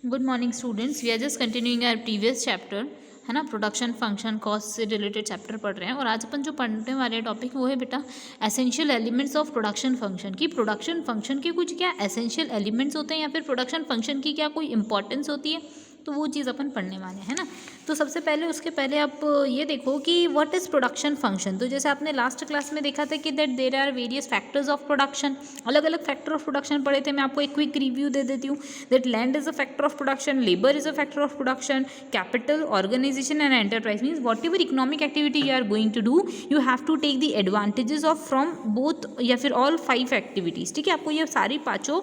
Good morning students, we are just continuing our previous chapter, है ना। Production function cost से related chapter पढ़ रहे हैं और आज अपन जो पढ़ने वाले टॉपिक वो है बेटा essential elements of production function. की प्रोडक्शन फंक्शन के कुछ क्या एसेंशियल एलिमेंट्स होते हैं या फिर प्रोडक्शन फंक्शन की क्या कोई इंपॉर्टेंस होती है, तो वो चीज़ अपन पढ़ने वाले हैं ना। तो सबसे पहले उसके पहले आप ये देखो कि व्हाट इज़ प्रोडक्शन फंक्शन। तो जैसे आपने लास्ट क्लास में देखा था कि that there are various factors of production, अलग अलग फैक्टर ऑफ प्रोडक्शन पढ़े थे। मैं आपको एक क्विक रिव्यू दे देती हूँ। That land is a factor of production, labour is a factor of production, capital, organisation and enterprise means whatever economic activity you are going to do you have to take the advantages of from both या फिर all 5 activities. ठीक है, आपको ये सारी पाँचों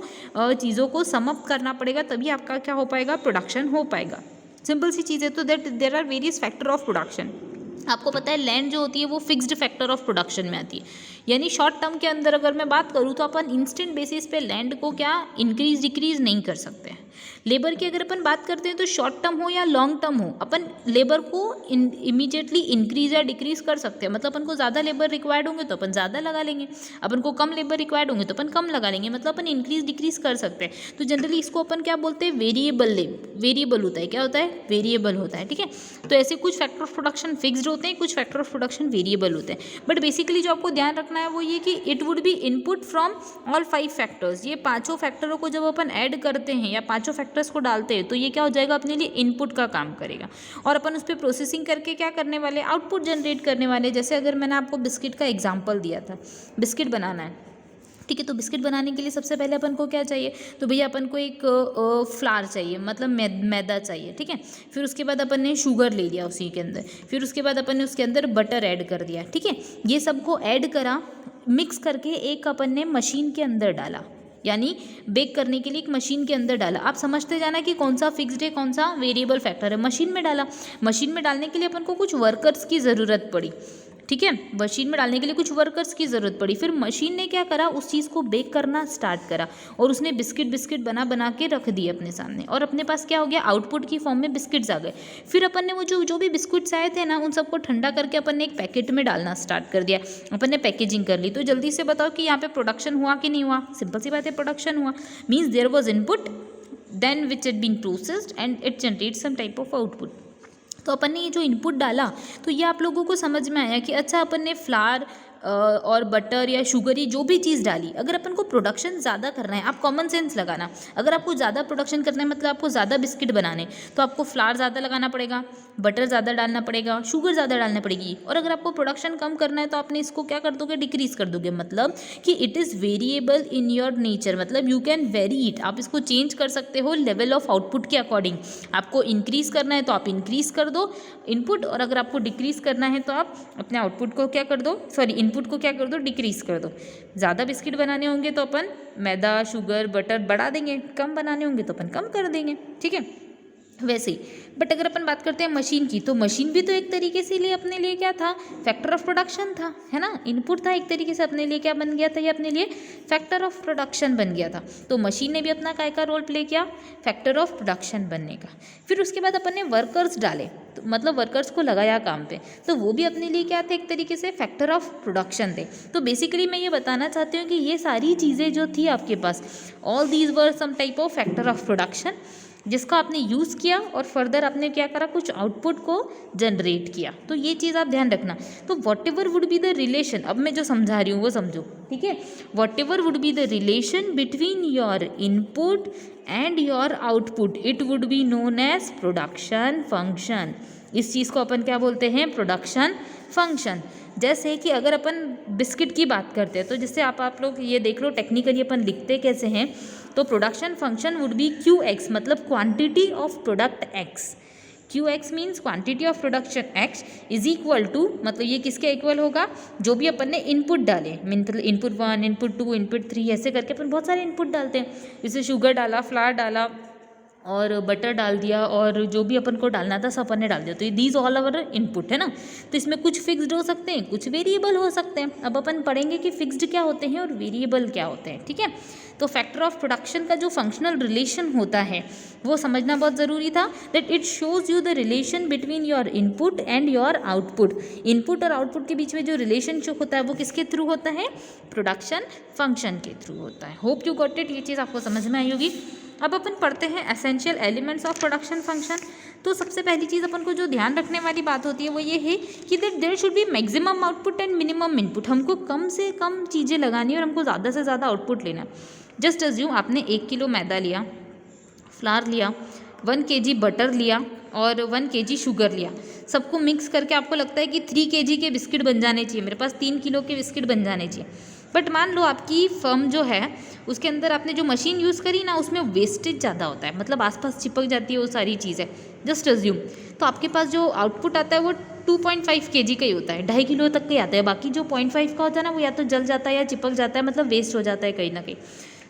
चीज़ों को सम अप करना पड़ेगा, तभी आपका क्या हो पाएगा, प्रोडक्शन हो पाएगा। सिंपल सी चीज़ है। तो that there are various factor of production. आपको पता है लैंड जो होती है वो फिक्स्ड फैक्टर ऑफ प्रोडक्शन में आती है, यानी शॉर्ट टर्म के अंदर अगर मैं बात करूँ तो अपन इंस्टेंट बेसिस पे लैंड को क्या इंक्रीज डिक्रीज नहीं कर सकते हैं। लेबर की अगर अपन बात करते हैं तो शॉर्ट टर्म हो या लॉन्ग टर्म हो, अपन लेबर को इमीडिएटली इंक्रीज या डिक्रीज कर सकते हैं। मतलब अपन को ज़्यादा लेबर रिक्वायर्ड होंगे तो अपन ज़्यादा लगा लेंगे, अपन को कम लेबर रिक्वायर्ड होंगे तो अपन कम लगा लेंगे, मतलब अपन इंक्रीज डिक्रीज कर सकते हैं। तो जनरली इसको अपन क्या बोलते हैं, वेरिएबल होता है। क्या होता है, वेरिएबल होता है। ठीक है, तो ऐसे कुछ फैक्टर ऑफ प्रोडक्शन फिक्स्ड होते हैं, कुछ फैक्टर ऑफ प्रोडक्शन वेरिएबल होते हैं। बट बेसिकली जो आपको ध्यान रखना है वो ये कि it would B input from all 5 factors. ये पांचों फैक्टरों को जब अपन ऐड करते हैं या पांचों फैक्टर्स को डालते हैं तो ये क्या हो जाएगा, अपने लिए इनपुट का काम करेगा और अपन उस पर प्रोसेसिंग करके क्या करने वाले, आउटपुट जनरेट करने वाले। जैसे अगर मैंने आपको बिस्किट का एग्जाम्पल दिया था, बिस्किट बनाना है, ठीक है, तो बिस्किट बनाने के लिए सबसे पहले अपन को क्या चाहिए, तो भैया अपन को एक फ्लार चाहिए, मतलब मैदा चाहिए। ठीक है, फिर उसके बाद अपन ने शुगर ले लिया उसी के अंदर, फिर उसके बाद अपन ने उसके अंदर बटर ऐड कर दिया। ठीक है, ये सबको ऐड करा, मिक्स करके एक अपन ने मशीन के अंदर डाला, यानी बेक करने के लिए एक मशीन के अंदर डाला। आप समझते जाना कि कौन सा फिक्स्ड है कौन सा वेरिएबल फैक्टर है। मशीन में डाला, मशीन में डालने के लिए अपन को कुछ वर्कर्स की ज़रूरत पड़ी। ठीक है, मशीन में डालने के लिए कुछ वर्कर्स की ज़रूरत पड़ी। फिर मशीन ने क्या करा, उस चीज़ को बेक करना स्टार्ट करा और उसने बिस्किट बना के रख दिए अपने सामने और अपने पास क्या हो गया, आउटपुट की फॉर्म में बिस्किट्स आ गए। फिर अपन ने वो जो भी बिस्किट्स आए थे ना, उन सबको ठंडा करके अपन ने एक पैकेट में डालना स्टार्ट कर दिया, अपन ने पैकेजिंग कर ली। तो जल्दी से बताओ कि यहाँ पे प्रोडक्शन हुआ कि नहीं हुआ। सिंपल सी बात है, प्रोडक्शन हुआ। Means there was input then which it been processed and it generate some type of output. तो अपन ने ये जो इनपुट डाला तो ये आप लोगों को समझ में आया कि अच्छा अपन ने फ्लावर और बटर या शुगर, ये जो भी चीज़ डाली, अगर अपन को प्रोडक्शन ज़्यादा करना है, आप कॉमन सेंस लगाना, अगर आपको ज़्यादा प्रोडक्शन करना है मतलब आपको ज़्यादा बिस्किट बनाने, तो आपको फ्लावर ज़्यादा लगाना पड़ेगा, बटर ज़्यादा डालना पड़ेगा, शुगर ज़्यादा डालना पड़ेगी। और अगर आपको प्रोडक्शन कम करना है तो आपने इसको क्या कर दोगे, डिक्रीज़ कर दोगे। मतलब कि it is variable in your nature, मतलब यू कैन वेरी इट, आप इसको चेंज कर सकते हो लेवल ऑफ आउटपुट के अकॉर्डिंग। आपको इंक्रीज़ करना है तो आप इंक्रीज़ कर दो इनपुट, और अगर आपको डिक्रीज़ करना है तो आप अपने आउटपुट को क्या कर दो, सॉरी इनपुट को क्या कर दो, डिक्रीज़ कर दो। ज़्यादा बिस्किट बनाने होंगे तो अपन मैदा शुगर बटर बढ़ा देंगे, कम बनाने होंगे तो अपन कम कर देंगे। ठीक है, वैसे ही। बट अगर अपन बात करते हैं मशीन की, तो मशीन भी तो एक तरीके से लिए अपने लिए क्या था, फैक्टर ऑफ प्रोडक्शन था, है ना, इनपुट था एक तरीके से, अपने लिए क्या बन गया था, ये अपने लिए फैक्टर ऑफ प्रोडक्शन बन गया था। तो मशीन ने भी अपना काय का रोल प्ले किया, फैक्टर ऑफ प्रोडक्शन बनने का। फिर उसके बाद अपन ने वर्कर्स डाले, तो मतलब वर्कर्स को लगाया काम पे, तो वो भी अपने लिए क्या थे, एक तरीके से फैक्टर ऑफ प्रोडक्शन थे। तो बेसिकली मैं ये बताना चाहती हूँ कि ये सारी चीज़ें जो थी आपके पास, all these were some type of factor of production, जिसका आपने यूज़ किया और फर्दर आपने क्या करा, कुछ आउटपुट को जनरेट किया। तो ये चीज़ आप ध्यान रखना। तो what ever would be the relation, अब मैं जो समझा रही हूँ वो समझो। ठीक है, whatever would be the relation between your input and your output, it would be known as production function. इस चीज़ को अपन क्या बोलते हैं, प्रोडक्शन फंक्शन। जैसे कि अगर अपन बिस्किट की बात करते हैं तो जैसे आप लोग ये देख लो, टेक्निकली अपन लिखते कैसे हैं, तो production function would be QX, मतलब quantity of product X। QX means quantity of production X is equal to, मतलब ये किसके इक्वल होगा, जो भी अपन ने इनपुट डाले, मतलब इनपुट 1 इनपुट 2 इनपुट 3 ऐसे करके अपन बहुत सारे इनपुट डालते हैं। जैसे शुगर डाला, फ्लावर डाला और बटर डाल दिया, और जो भी अपन को डालना था सब अपन ने डाल दिया। तो दीज ऑल अवर इनपुट है ना। तो इसमें कुछ फिक्स्ड हो सकते हैं, कुछ वेरिएबल हो सकते हैं। अब अपन पढ़ेंगे कि फिक्स्ड क्या होते हैं और वेरिएबल क्या होते हैं। ठीक है, तो फैक्टर ऑफ प्रोडक्शन का जो फंक्शनल रिलेशन होता है वो समझना बहुत ज़रूरी था। That it shows you the relation between your input and your output. Input और आउटपुट के बीच में जो रिलेशनशिप होता है वो किसके थ्रू होता है, प्रोडक्शन फंक्शन के थ्रू होता है। होप यू गॉट इट, ये चीज़ आपको समझ में आई होगी। अब अपन पढ़ते हैं essential elements of production function. तो सबसे पहली चीज़ अपन को जो ध्यान रखने वाली बात होती है वो ये है कि there should be maximum output and minimum input. हमको कम से कम चीज़ें लगानी है और हमको ज़्यादा से ज़्यादा आउटपुट लेना है। जस्ट अज्यूम आपने 1 किलो मैदा लिया, फ्लार लिया, 1 kg बटर लिया और 1 kg शुगर लिया, सबको मिक्स करके आपको लगता है कि 3 kg के बिस्किट बन जाने चाहिए, मेरे पास 3 किलो के बिस्किट बन जाने चाहिए। बट मान लो आपकी फर्म जो है उसके अंदर आपने जो मशीन यूज़ करी ना उसमें वेस्टेज ज़्यादा होता है, मतलब आसपास चिपक जाती है वो सारी चीज़ें। जस्ट अज्यूम तो आपके पास जो आउटपुट आता है वो 2.5 kg का ही होता है, 2.5 किलो तक का ही आता है। बाकी जो 0.5 का होता है ना वो या तो जल जाता है या चिपक जाता है, मतलब वेस्ट हो जाता है कहीं ना कहीं।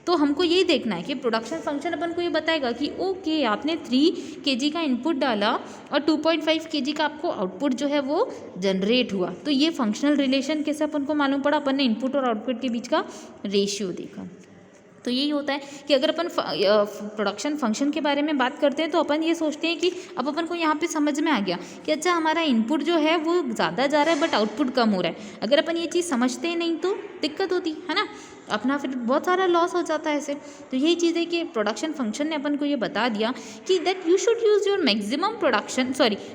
तो हमको यही देखना है कि प्रोडक्शन फंक्शन अपन को ये बताएगा कि ओके आपने 3 kg का इनपुट डाला और 2.5 kg का आपको आउटपुट जो है वो जनरेट हुआ। तो ये फंक्शनल रिलेशन कैसे अपन को मालूम पड़ा, अपन ने इनपुट और आउटपुट के बीच का रेशियो देखा। तो यही होता है कि अगर अपन प्रोडक्शन फंक्शन के बारे में बात करते हैं तो अपन ये सोचते हैं कि अब अपन को यहाँ पे समझ में आ गया कि अच्छा हमारा इनपुट जो है वो ज़्यादा जा रहा है बट आउटपुट कम हो रहा है। अगर अपन ये चीज़ समझते ही नहीं तो दिक्कत होती है ना, अपना फिर बहुत सारा लॉस हो जाता है ऐसे। तो यही चीज़ है कि प्रोडक्शन फंक्शन ने अपन को ये बता दिया कि that you should use your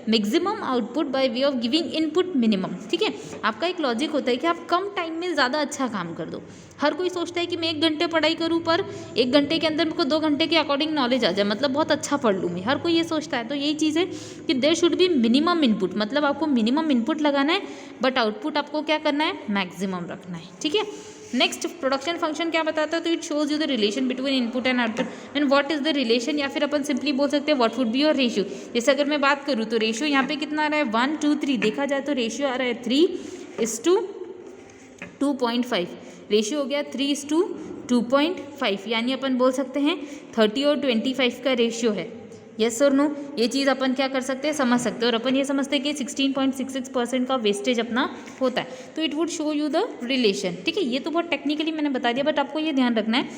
maximum output by way of giving input minimum. ठीक है, आपका एक लॉजिक होता है कि आप कम टाइम में ज़्यादा अच्छा काम कर दो। हर कोई सोचता है कि मैं 1 घंटे पढ़ाई करूँ पर 1 घंटे के अंदर मेरे को 2 घंटे के अकॉर्डिंग नॉलेज आ जाए, मतलब बहुत अच्छा पढ़ लूँ मैं, हर कोई ये सोचता है। तो यही चीज़ है कि there should be minimum input, मतलब आपको मिनिमम इनपुट लगाना है बट आउटपुट आपको क्या करना है, मैक्सिमम रखना है। ठीक है, नेक्स्ट प्रोडक्शन फंक्शन क्या बताता है, तो it shows you the relation between input and output and what is the relation, या फिर अपन सिंपली बोल सकते हैं what would be your ratio. जैसे अगर मैं बात करूँ तो रेशियो यहाँ पे कितना आ रहा है 1 2 3, देखा जाए तो रेशियो आ रहा है 3:2.5, रेशियो हो गया 3:2.5, यानी अपन बोल सकते हैं 30 और 25 का रेशियो है। यस और नो, ये चीज़ अपन क्या कर सकते हैं, समझ सकते हैं। और अपन ये समझते हैं कि 16.66% का वेस्टेज अपना होता है, तो it would show you the relation. ठीक है, ये तो बहुत टेक्निकली मैंने बता दिया बट आपको ये ध्यान रखना है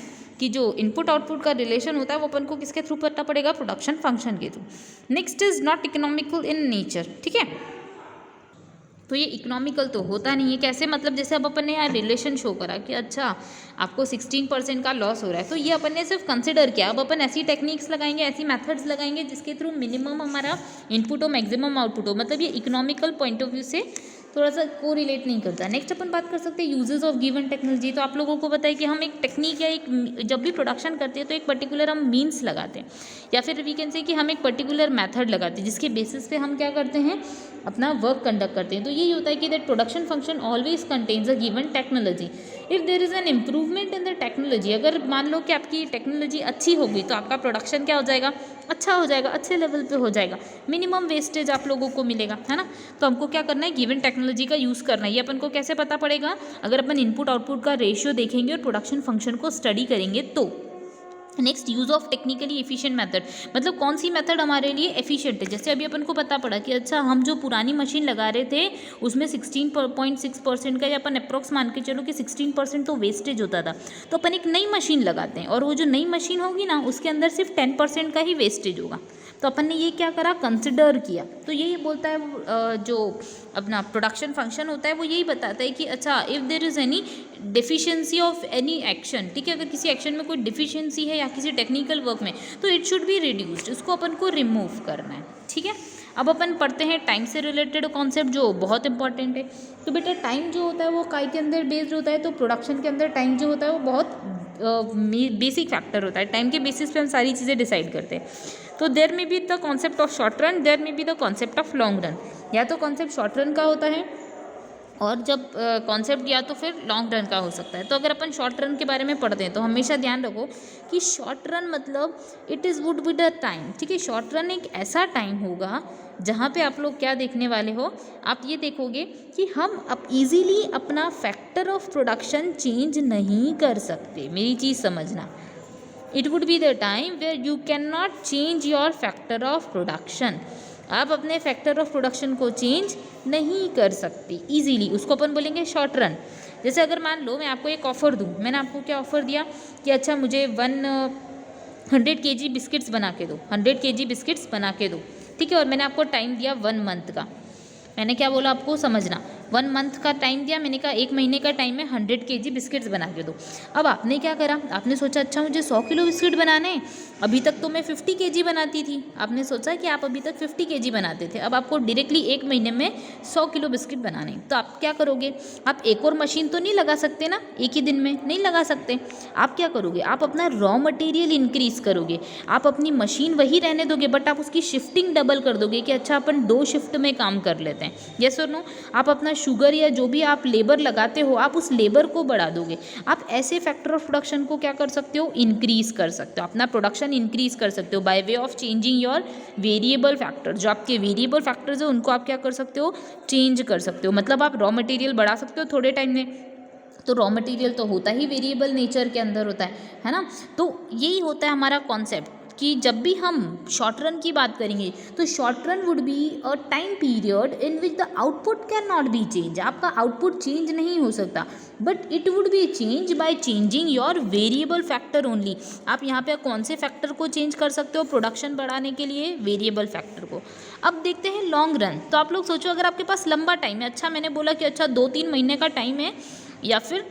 कि जो इनपुट आउटपुट का रिलेशन होता है वो अपन को किसके थ्रू पता पड़ेगा, प्रोडक्शन फंक्शन के through. Next is not economical in nature. ठीक है, तो ये इकोनॉमिकल तो होता नहीं है। कैसे, मतलब जैसे अब अपन ने यहाँ रिलेशन शो करा कि अच्छा आपको 16% का लॉस हो रहा है, तो ये अपन ने सिर्फ कंसिडर किया। अब अपन ऐसी टेक्निक्स लगाएंगे, ऐसी मेथड्स लगाएंगे जिसके थ्रू मिनिमम हमारा इनपुट हो, मैक्सिमम आउटपुट हो, मतलब ये इकोनॉमिकल पॉइंट ऑफ व्यू से थोड़ा सा को रिलेट नहीं करता। नेक्स्ट अपन बात कर सकते हैं यूजेस ऑफ गिवन टेक्नोलॉजी। तो आप लोगों को पता है कि हम एक टेक्निक या एक जब भी प्रोडक्शन करते हैं तो एक पर्टिकुलर हम मीन्स लगाते हैं या फिर वी कैन से कि हम एक पर्टिकुलर मेथड लगाते हैं जिसके बेसिस पे हम क्या करते हैं, अपना वर्क कंडक्ट करते हैं। तो यही होता है कि that production function always contains a given technology. If there is an improvement in the technology, अगर मान लो कि आपकी टेक्नोलॉजी अच्छी होगी तो आपका प्रोडक्शन क्या हो जाएगा, अच्छा हो जाएगा, अच्छे लेवल पे हो जाएगा, मिनिमम वेस्टेज आप लोगों को मिलेगा, है ना। तो हमको क्या करना है, गिवन टेक्नोलॉजी का यूज़ करना है। ये अपन को कैसे पता पड़ेगा, अगर अपन इनपुट आउटपुट का रेशियो देखेंगे और प्रोडक्शन फंक्शन को स्टडी करेंगे तो। Next, use of technically efficient method, मतलब कौन सी मेथड हमारे लिए एफिशिएंट है। जैसे अभी अपन को पता पड़ा कि अच्छा हम जो पुरानी मशीन लगा रहे थे उसमें 16.6% का, या अपन अप्रॉक्स मान के चलो कि 16% तो वेस्टेज होता था, तो अपन एक नई मशीन लगाते हैं और वो जो नई मशीन होगी ना उसके अंदर सिर्फ 10% का ही वेस्टेज होगा। तो अपन ने ये क्या करा, कंसिडर किया। तो यही बोलता है जो अपना प्रोडक्शन फंक्शन होता है वो यही बताता है कि अच्छा if there is any deficiency of any action, ठीक है, अगर किसी एक्शन में कोई डिफिशियंसी है या किसी टेक्निकल वर्क में तो इट शुड बी रिड्यूस्ड, उसको अपन को रिमूव करना है। ठीक है, अब अपन पढ़ते हैं टाइम से रिलेटेड कॉन्सेप्ट जो बहुत इंपॉर्टेंट है। तो बेटा टाइम जो होता है वो काय के अंदर बेस्ड होता है, तो प्रोडक्शन के अंदर टाइम जो होता है वो बहुत बेसिक फैक्टर होता है। टाइम के बेसिस पे हम सारी चीज़ें डिसाइड करते हैं। तो देयर में be the concept of short run, there में be the concept of long run. या तो कॉन्सेप्ट शॉर्ट रन का होता है और जब कॉन्सेप्ट या तो फिर लॉन्ग रन का हो सकता है। तो अगर अपन शॉर्ट रन के बारे में पढ़ते हैं तो हमेशा ध्यान रखो कि शॉर्ट रन मतलब it is would be the time. ठीक है, शॉर्ट रन एक ऐसा टाइम होगा जहाँ पे आप लोग क्या देखने वाले हो, आप ये देखोगे कि हम अब इजीली अपना फैक्टर ऑफ प्रोडक्शन चेंज नहीं कर सकते। मेरी चीज़ समझना, it would be the time where you can not change your factor of production. आप अपने फैक्टर ऑफ प्रोडक्शन को चेंज नहीं कर सकते ईजीली, उसको अपन बोलेंगे शॉर्ट रन। जैसे अगर मान लो मैं आपको एक ऑफ़र दूँ, मैंने आपको क्या ऑफ़र दिया कि अच्छा मुझे 100 kg बिस्किट्स बना के दो, 100 kg बिस्किट्स बना के दो, ठीक है, और मैंने आपको टाइम दिया 1 मंथ का। मैंने क्या बोला आपको, समझना, 1 मंथ का टाइम दिया, मैंने कहा 1 महीने का टाइम है, 100 kg बिस्किट्स बना के दो। अब आपने क्या करा, आपने सोचा अच्छा मुझे 100 किलो बिस्किट बनाने हैं, अभी तक तो मैं 50 kg बनाती थी। आपने सोचा कि आप अभी तक 50 kg बनाते थे, अब आपको डायरेक्टली 1 महीने में 100 किलो बिस्किट बनाने, तो आप क्या करोगे, आप एक और मशीन तो नहीं लगा सकते ना, एक ही दिन में नहीं लगा सकते। आप क्या करोगे, आप अपना रॉ मटेरियल इंक्रीज़ करोगे, आप अपनी मशीन वही रहने दोगे बट आप उसकी शिफ्टिंग डबल कर दोगे कि अच्छा अपन 2 शिफ्ट में काम कर लेते हैं, यस और नो। आप अपना शुगर या जो भी आप लेबर लगाते हो, आप उस लेबर को बढ़ा दोगे। आप ऐसे फैक्टर ऑफ प्रोडक्शन को क्या कर सकते हो, इंक्रीज़ कर सकते हो, अपना प्रोडक्शन इंक्रीज़ कर सकते हो bye way of changing your variable factor. जो आपके वेरिएबल फैक्टर्स है उनको आप क्या कर सकते हो, चेंज कर सकते हो। मतलब आप रॉ मटेरियल बढ़ा सकते हो थोड़े टाइम में, तो रॉ मटेरियल तो होता ही वेरिएबल नेचर के अंदर होता है ना। तो यही होता है हमारा कॉन्सेप्ट कि जब भी हम शॉर्ट रन की बात करेंगे तो short run would be a time period in which the output can not be change. आपका आउटपुट चेंज नहीं हो सकता but it would be change by changing your variable factor only. आप यहाँ पे कौन से फैक्टर को चेंज कर सकते हो प्रोडक्शन बढ़ाने के लिए, वेरिएबल फैक्टर को। अब देखते हैं लॉन्ग रन। तो आप लोग सोचो अगर आपके पास लंबा टाइम है, अच्छा मैंने बोला कि अच्छा 2-3 महीने का टाइम है या फिर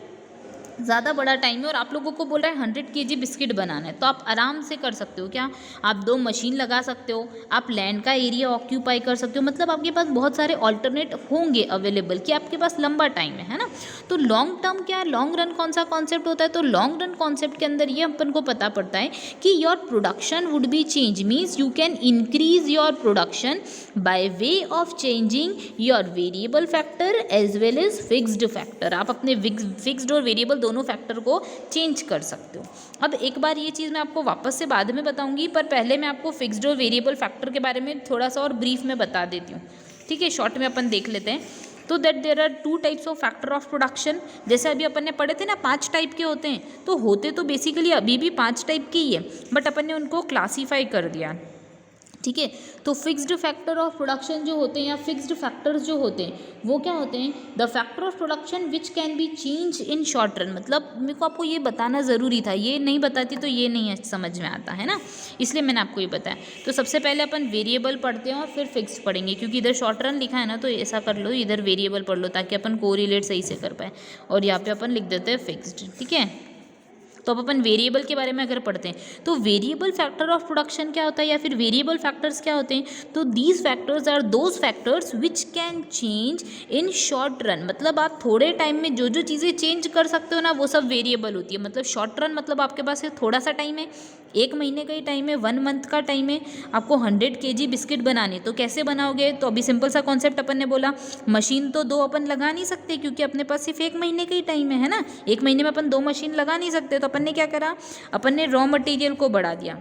ज़्यादा बड़ा टाइम है और आप लोगों को बोल रहा है 100 kg बिस्किट बनाना है, तो आप आराम से कर सकते हो। क्या आप 2 मशीन लगा सकते हो, आप लैंड का एरिया ऑक्यूपाई कर सकते हो, मतलब आपके पास बहुत सारे ऑल्टरनेट होंगे अवेलेबल कि आपके पास लंबा टाइम है ना। तो लॉन्ग टर्म क्या है, लॉन्ग रन कौन सा कॉन्सेप्ट होता है, तो लॉन्ग रन कॉन्सेप्ट के अंदर ये अपन को पता पड़ता है कि your production would be change, means you can increase your production by way of changing your variable factor as well as fixed factor. आप अपने फिक्स्ड और वेरिएबल दोनों फैक्टर को चेंज कर सकते हो। अब एक बार ये चीज़ मैं आपको वापस से बाद में बताऊंगी, पर पहले मैं आपको फिक्स्ड और वेरिएबल फैक्टर के बारे में थोड़ा सा और ब्रीफ में बता देती हूँ, ठीक है। शॉर्ट में अपन देख लेते हैं। तो that there are 2 types of factor of production. जैसे अभी अपन ने पढ़े थे ना 5 टाइप के होते हैं, तो होते तो बेसिकली अभी भी 5 टाइप के ही है बट अपन ने उनको क्लासीफाई कर दिया, ठीक है। तो फिक्स्ड फैक्टर ऑफ प्रोडक्शन जो होते हैं या फिक्स्ड फैक्टर्स जो होते हैं वो क्या होते हैं, the factor of production which can be change in short run. मतलब मेरे को आपको ये बताना ज़रूरी था, ये नहीं बताती तो ये नहीं समझ में आता है ना, इसलिए मैंने आपको ये बताया। तो सबसे पहले अपन वेरिएबल पढ़ते हैं और फिर फिक्स्ड पढ़ेंगे, क्योंकि इधर शॉर्ट रन लिखा है ना, तो ऐसा कर लो इधर वेरिएबल पढ़ लो ताकि अपन कोरिलेट सही से कर पाए, और यहाँ पे अपन लिख देते हैं फिक्स्ड, ठीक है। तो अब अपन वेरिएबल के बारे में अगर पढ़ते हैं तो वेरिएबल फैक्टर ऑफ प्रोडक्शन क्या होता है या फिर वेरिएबल फैक्टर्स क्या होते हैं, तो these factors are those factors which can change in short run. मतलब आप थोड़े टाइम में जो जो चीज़ें चेंज कर सकते हो ना वो सब वेरिएबल होती है। मतलब शॉर्ट रन मतलब आपके पास थोड़ा सा टाइम है, 1 महीने का ही टाइम है, 1 मंथ का टाइम है, आपको 100 kg बिस्किट बनाने, तो कैसे बनाओगे, तो अभी सिंपल सा कॉन्सेप्ट अपन ने बोला, मशीन तो 2 अपन लगा नहीं सकते क्योंकि अपने पास सिर्फ 1 महीने का ही टाइम है ना, 1 महीने में अपन 2 मशीन लगा नहीं सकते। तो अपन ने क्या करा, अपन ने रॉ मटेरियल को बढ़ा दिया,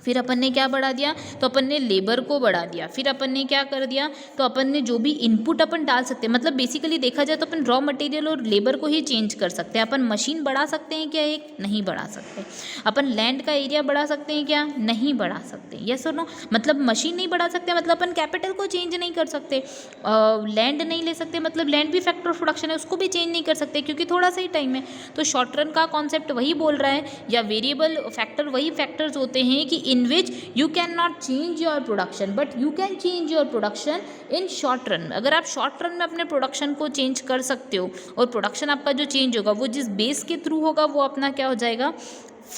फिर अपन ने क्या बढ़ा दिया, तो अपन ने लेबर को बढ़ा दिया, फिर अपन ने क्या कर दिया, तो अपन ने जो भी इनपुट अपन डाल सकते हैं, मतलब बेसिकली देखा जाए तो अपन रॉ मटेरियल और लेबर को ही चेंज कर सकते हैं। अपन मशीन बढ़ा सकते हैं क्या, एक नहीं बढ़ा सकते। अपन लैंड का एरिया बढ़ा सकते हैं क्या, नहीं बढ़ा सकते, यस और नो। मतलब मशीन नहीं बढ़ा सकते मतलब अपन कैपिटल को चेंज नहीं कर सकते, लैंड नहीं ले सकते मतलब लैंड भी फैक्टर ऑफ प्रोडक्शन है उसको भी चेंज नहीं कर सकते क्योंकि थोड़ा सा ही टाइम है। तो शॉर्ट रन का कॉन्सेप्ट वही बोल रहा है, या वेरिएबल फैक्टर वही फैक्टर्स होते हैं कि in which you cannot change your production but you can change your production in short run। अगर आप शॉर्ट रन में अपने प्रोडक्शन को चेंज कर सकते हो और प्रोडक्शन आपका जो चेंज होगा वो जिस बेस के थ्रू होगा वो अपना क्या हो जाएगा,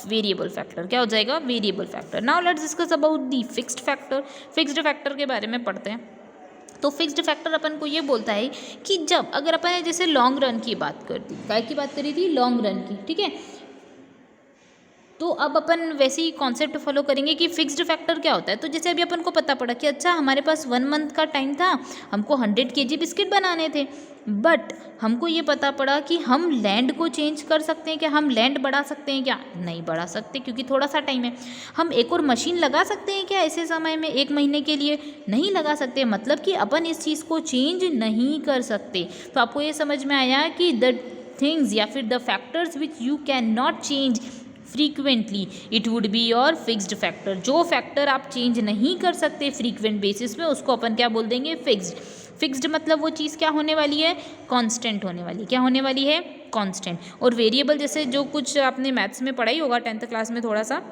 वेरिएबल फैक्टर, क्या हो जाएगा, variable factor. Now let's discuss about the fixed factor. Fixed factor के बारे में पढ़ते हैं। तो फिक्स्ड फैक्टर अपन को ये बोलता है कि जब अगर अपन जैसे लॉन्ग रन की बात करती, काय की बात करी थी, लॉन्ग रन की, ठीक है। तो अब अपन वैसे ही कॉन्सेप्ट फॉलो करेंगे कि फिक्स्ड फैक्टर क्या होता है। तो जैसे अभी अपन को पता पड़ा कि अच्छा हमारे पास 1 मंथ का टाइम था, हमको 100 kg बिस्किट बनाने थे, बट हमको ये पता पड़ा कि हम लैंड को चेंज कर सकते हैं क्या, हम लैंड बढ़ा सकते हैं क्या, नहीं बढ़ा सकते क्योंकि थोड़ा सा टाइम है। हम एक और मशीन लगा सकते हैं क्या ऐसे समय में, 1 महीने के लिए, नहीं लगा सकते, मतलब कि अपन इस चीज़ को चेंज नहीं कर सकते। तो आपको ये समझ में आया कि द थिंग्स या फिर the factors which you can not change frequently it would be your fixed factor. जो फैक्टर आप चेंज नहीं कर सकते फ्रीक्वेंट बेसिस में उसको अपन क्या बोल देंगे, फिक्स्ड। फिक्स्ड मतलब वो चीज़ क्या होने वाली है, कांस्टेंट होने वाली, क्या होने वाली है, कांस्टेंट। और वेरिएबल जैसे जो कुछ आपने मैथ्स में पढ़ा ही होगा 10th क्लास में थोड़ा सा,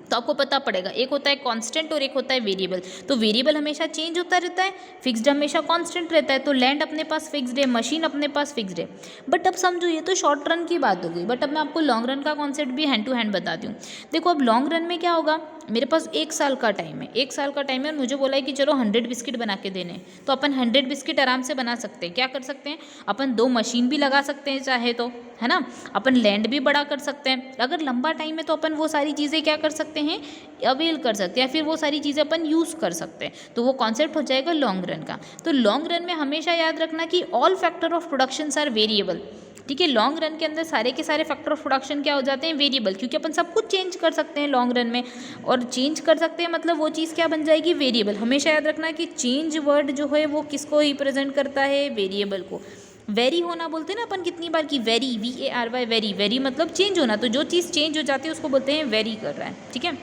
तो आपको पता पड़ेगा, एक होता है कांस्टेंट और एक होता है वेरिएबल। तो वेरिएबल हमेशा चेंज होता रहता है, फिक्स्ड हमेशा कांस्टेंट रहता है। तो लैंड अपने पास फिक्स्ड है, मशीन अपने पास फिक्स्ड है। बट अब समझो ये तो शॉर्ट रन की बात हो गई, बट अब मैं आपको लॉन्ग रन का कॉन्सेप्ट भी हैंड टू हैंड बताती हूँ। देखो अब लॉन्ग रन में क्या होगा, मेरे पास 1 साल का टाइम है, 1 साल का टाइम है और मुझे बोला है कि चलो 100 बिस्किट बना के देने हैं। तो अपन 100 बिस्किट आराम से बना सकते हैं। क्या कर सकते हैं, अपन 2 मशीन भी लगा सकते हैं चाहे तो, है ना। अपन लैंड भी बड़ा कर सकते हैं। अगर लंबा टाइम है तो अपन वो सारी चीज़ें क्या कर सकते हैं, अवेल कर सकते हैं, या फिर वो सारी चीज़ें अपन यूज़ कर सकते हैं। तो वो कॉन्सेप्ट हो जाएगा लॉन्ग रन का। तो लॉन्ग रन में हमेशा याद रखना कि all factor of productions are variable. ठीक है, लॉन्ग रन के अंदर सारे के सारे फैक्टर ऑफ प्रोडक्शन क्या हो जाते हैं, वेरिएबल, क्योंकि अपन सब कुछ चेंज कर सकते हैं लॉन्ग रन में। और चेंज कर सकते हैं मतलब वो चीज़ क्या बन जाएगी, वेरिएबल। हमेशा याद रखना कि चेंज वर्ड जो है वो किसको रिप्रेजेंट करता है, वेरिएबल को। वेरी होना बोलते हैं ना अपन कितनी बार की, वेरी, VARY, वेरी, वेरी मतलब चेंज होना। तो जो चीज़ चेंज हो जाती है उसको बोलते हैं वेरी कर रहा है। ठीक है,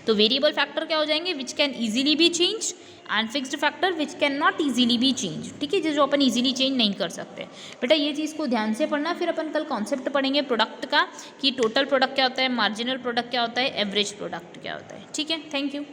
तो वेरिएबल फैक्टर क्या हो जाएंगे, which can easily B change, and fixed factor which can not easily B change. ठीक है, जो अपन ईजिली चेंज नहीं कर सकते। बेटा ये चीज़ को ध्यान से पढ़ना। फिर अपन कल कॉन्सेप्ट पढ़ेंगे प्रोडक्ट का, कि टोटल प्रोडक्ट क्या होता है, मार्जिनल प्रोडक्ट क्या होता है, एवरेज प्रोडक्ट क्या होता है। ठीक है, थैंक यू।